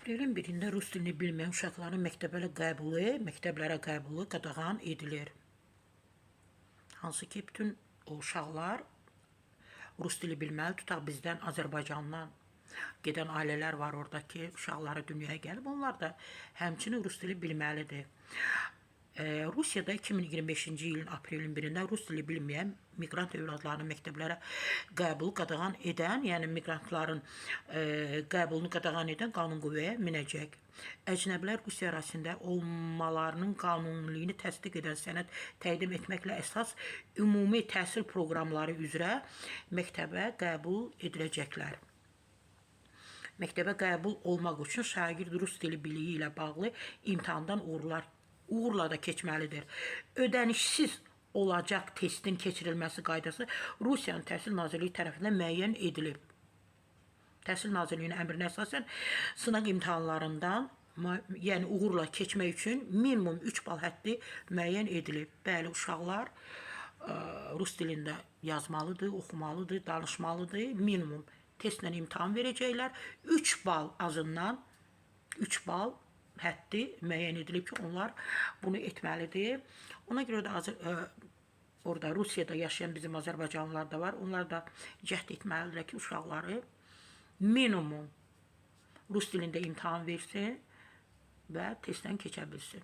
Aprelin 1-də rus dilini bilməyən uşaqların məktəblərə qəbulu qadağan edilir. Hansı ki, bütün o uşaqlar rus dili bilməli, tutaq bizdən, Azərbaycandan gedən ailələr var orada ki, uşaqları dünyaya gəlib, onlar da həmçinin rus dili bilməlidir. Rusiyada 2025-ci ilin aprelin 1-də rus dili bilməyən miqrant övladlarının məktəblərə qəbulu qadağan edən, yəni miqrantların qəbulunu qadağan edən qanun qüvvəyə minəcək. Əcnəbilər Rusiya ərazisində olmalarının qanuniliyini təsdiq edən sənəd təqdim etməklə əsas ümumi təhsil proqramları üzrə məktəbə qəbul ediləcəklər. Məktəbə qəbul olmaq üçün şagird rus dili biliyi ilə bağlı imtahandan uğurla da keçməlidir. Ödənişsiz olacaq testin keçirilməsi qaydası Rusiyanın Təhsil Nazirliyi tərəfindən müəyyən edilib. Təhsil Nazirliyinin əmrinə əsasən sınaq imtahanlarından, yəni uğurla keçmək üçün minimum 3 bal həddi müəyyən edilib. Bəli, uşaqlar rus dilində yazmalıdır, oxumalıdır, danışmalıdır. Minimum testlə imtahan verəcəklər. 3 bal azından 3 bal həddi müəyyən edilib ki, onlar bunu etməlidir. Ona görə də orada Rusiyada yaşayan bizim Azərbaycanlılar da var. Onlar da cəhd etməlidirlər ki, uşaqları minimum rus dilində imtahan versin və testdən keçə bilsin.